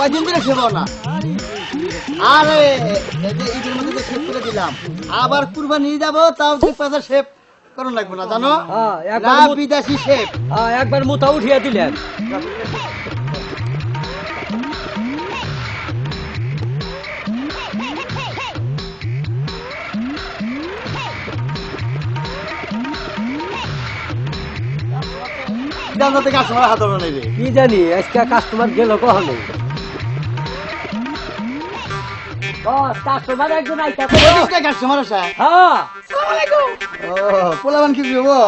কয়দিন ধরে সেবো না। আরে ঈদের মধ্যে তো শেভ করে দিলাম, আবার কুরবানি যাবো, তাও 2-5 শেভ করুন লাগবো না জানো, না বিদেশি শেভ। একবার মোটা উঠিয়ে দিলেন। কাস্টমার হাত নেবে কি জানি আজকে কাস্টমার গেল কখনো। কাস্টমার একজন কাস্টমার আসা। হ্যাঁ ও পোলাবান কি দেবো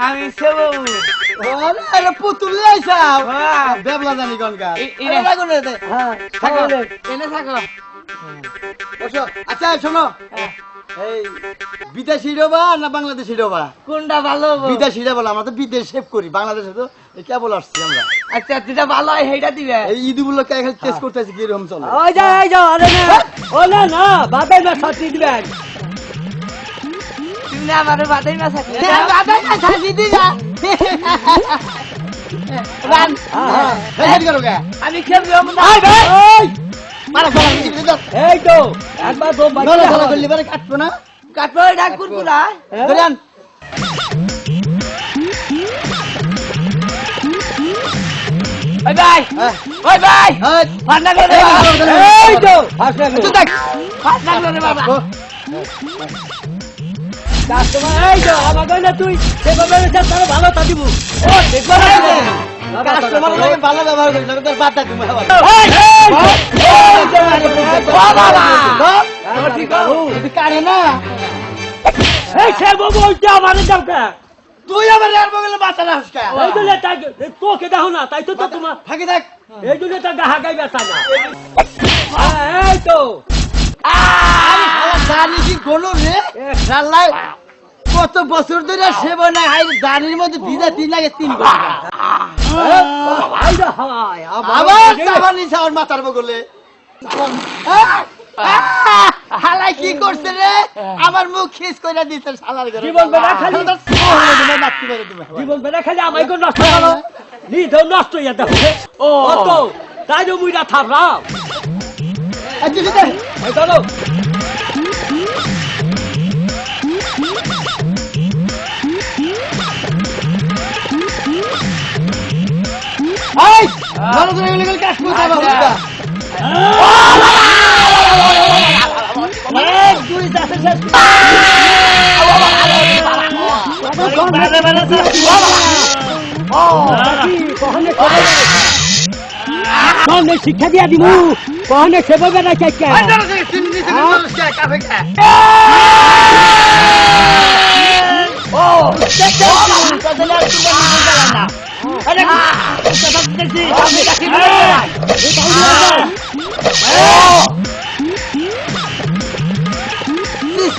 আমি সেবো পুতুল আইসা বেবলা জানি গনকা এনে থাকো। আচ্ছা শোনো, এই বিদেশি ডোবা না বাংলাদেশি ডোবা কোনটা ভালো? বিদেশিটা বলো, আমরা তো বিদেশ শেভ করি, বাংলাদেশে তো কেবল আসছি আমরা। আচ্ছা যেটা ভালো হয় সেইটা দিবে। এই ঈদগুলোকে এখন টেস্ট করতেছি কিরকম চলে। ওই যাও আরে না ও না বাদাই না ছাড়তে দিবেন। তুমি আমাদের বাদাই না থাকলে বাদাই না ছাড়ি দিলা আমি খেলবো না। এই তো একবার তো কাটবো না, কাটবো এটা কুরকুরা। ওই ভাই ওই ভাই ফান্না করে এই তো ফান্না করে বাবা। কাস্টমার এই তো আমাকে না তুই সেভাবে তারা ভালো তা দিব। ও দেখো না কাস্টমার লাগে ভালো ব্যবহার করি না, তোর বাতা তুমি আবার ঠিক আছে কারে না এই সেবো বলতে আমারে যাও কা তুই আবার আর বগলে বাতা না হসকা এই তো লে তাকে তোকে দেখো না তাই তো তোমার ফাঁকি দেখ এই জন্য তা গাহা গাই বেচা না। এই তো জানি কি গলো রে শালাই কত বছর ধরে সেবা না, হাই দানির মধ্যে দিদা 3 লাগে 3 ঘন্টা এই তো হাই আবার চাবানি চাওয়ার মাথার বগলে হালাই কি করছে রে, আমার মুখ খিস কইরা দিতে শালার ঘরে। জীবন বেড়া খালি নাতি মেরে দিবে জীবন বেড়া খালি আমায় কো নষ্ট করো নি তো নষ্ট হইয়া দেখো। ও তো তাই তো মুইরা থাপরাও আচ্ছা দিতে এই চলো এই বড় করে গেলে কাজ করতে হবে এক দুই দাসে শেষ কখনে শিক্ষা দিয়া দিব কখনে সেভাবে না চাইকা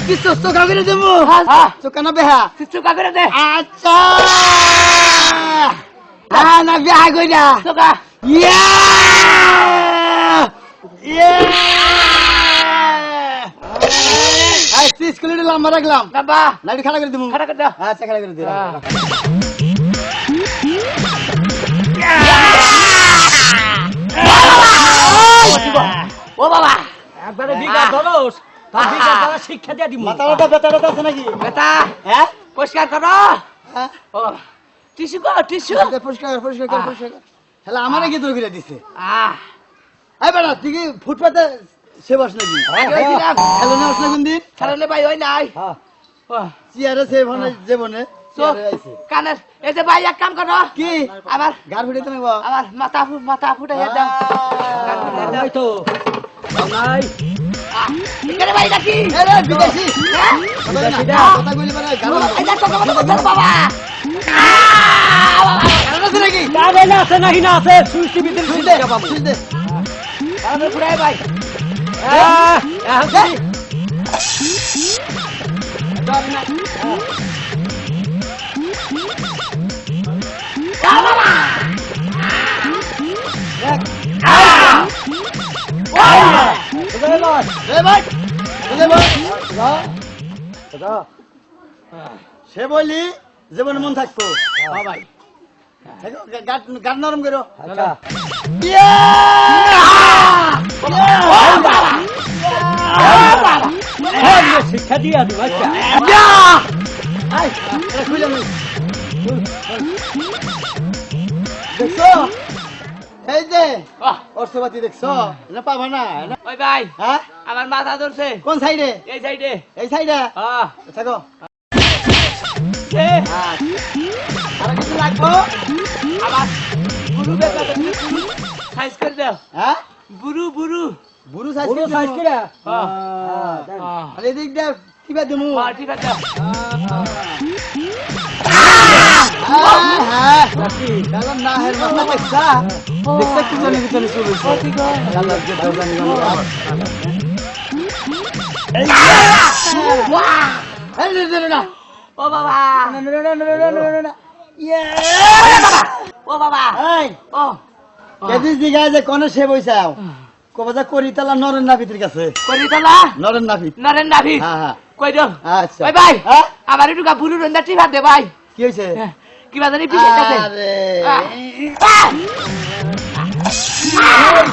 কিছু চোখা করে দেবো চোখা না বেহা চুকা করে দে। আচ্ছা না বেহা কইরা চুকা স্কুলে লম্বা রাখলাম বাবা লাইট খাড়া করে দেবো। খাড়া করে দাও। আচ্ছা খাড়া করে দিলাম। ও বাবা একবারে বিঘা ধরোস তার বিঘা দ্বারা শিক্ষা দিয়া দিব। মাথাটা বেতাটা আছে নাকি? বেটা হ্যাঁ পরিষ্কার করো। হ্যাঁ ও টিস্যু গো টিস্যু। পরিষ্কার পরিষ্কার পরিষ্কার হ্যাঁ আমারে কি তোর করে দিছে। আহ এই বেটা তুই কি ফুটপাতে সেবাস নাকি? খেলো না আসলে কোন দিন খেলালে ভাই ওই নাই। চেয়ারে সেব হয় জীবনে কানের এই যে ভাই এক কাম করো কি আবার গার ফুটে তুমি বাবা আবার মাথা ফুটাইয়া দাও। এই তো নাই এখানে ভাই নাকি এরে বিদেশি হ্যাঁ কথা কইলে মানে গার এই দেখো বাবা আছে নাকি? কারে না আছে নাকি না আছে সুইটি ভিতরে সুই সুইটি দে পাবো। সুই দে আমি ফুটাই ভাই এখন কি সে বলি জীবনে মন থাকবো ভাই গান নরম করো আচ্ছা শিক্ষা দিয়া দিব আচ্ছা খুলে দেখছো এই যে অর্থপাতি দেখছো না পাবা না ওই ভাই হ্যাঁ আমার মাথা ধরছে কোন সাইডে এই সাইডে এই সাইডে থাকো আর কিছু লাগবো আমার বুড়ু বেটা সাইজ করে দাও হ্যাঁ বুড়ু বুড়ু বুড়ু সাইজ পুরো সাইজ করে আর এদিক দিয়ে কিবা দিমু ঠিক আছে হ্যাঁ কালাম না হের মাথা দেখছা দেখতে কি জানি ভিতরে চলে কালার যে দরজা নিলাম এই না ও বাবা না ইয়ে ও বাবা এই ও কেদিস দিঘায় যে কোনে সে বইছাও কবাজা করিতালা নরেন নাফিতের কাছে করিতলা নরেন নাফিত নরেন নাভি হ্যাঁ হ্যাঁ কই দাও আচ্ছা ওই ভাই হ্যাঁ আমার একটু বুড়ু রন্দা টিফা দে ভাই কি হইছে কি বাজারে পিছে আছে আরে এই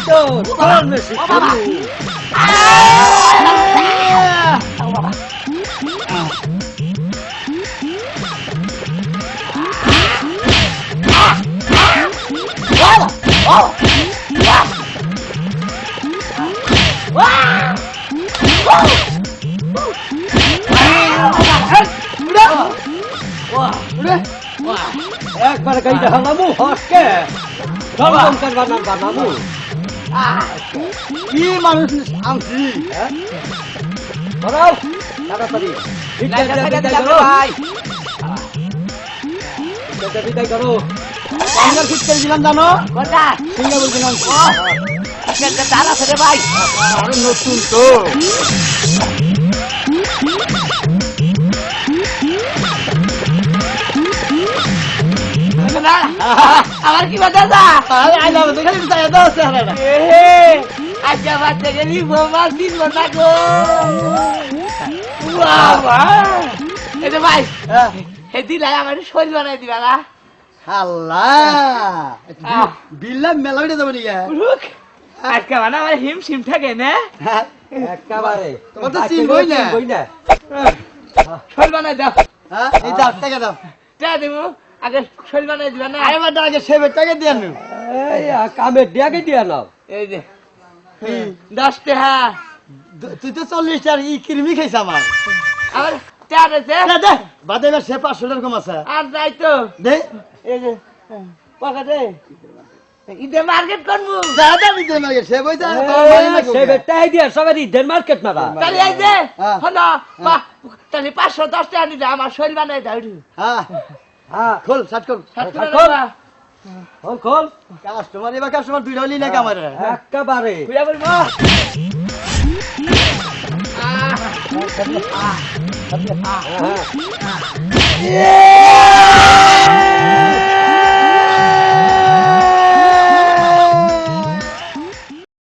তো তোর মেশি ও বাবা একবার গাইতে হালামু হসকে জমজম কার বানামু কি মানুষ আনছি ধরাও তাড়াতাড়ি বিদায় করো ভাই বিদায় করো আমরা ঠিক করে দিলাম জানো কোনটা সিঙ্গাপুর দিলাম কেটে তারা ফেরে ভাই আরে নতুন তো আমার কি বাধা যা আইলা দেখে তাই দাও চেহারাটা আচ্ছা বাচ্চা গেলি বোমা দিন না গো বাবা এটা ভাই হে দিলাই আমার শরীর বানাই দিবা না আল্লাহ বিল্লা মেলা হইতে যাবে নিয়া রুক আজকে মানে আমার হিম সিম থাকে না একেবারে তোমার তো চিনবই না। শরীর বানাই দাও হ্যাঁ এই দাও টাকা দাও টা দেবো আগে শরীর বানাই দিবা না আরে বাদ আগে সেবের টাকা দিয়ে আনু এই কামে ডিয়াকে দিয়া নাও এই যে 10 টাকা তুই তো 40 টাকা ই কিরমি খাইছ আমার আমার টাকা আছে দে দে বাদে এবার সে 500 টাকা কম আছে আর যাই তো দে এই যে পাকা দে ইদে মার্কেট করবো দাদা দিতে লাগে সে বইতা সে বেটাই দিয়া সবাই ঈদের মার্কেট মারা তাহলে এই যে হ্যাঁ। হলো বাহ তাহলে 510 টাকা নিতে আমার শরীর বানাই দাও হ্যাঁ হ্যাঁ খোল শার্ট খোল খোল খোল কাস্টমার এবার কাস্টমার দুইটা হলি না কামারে একেবারে খুঁজে বলবো হ্যাঁ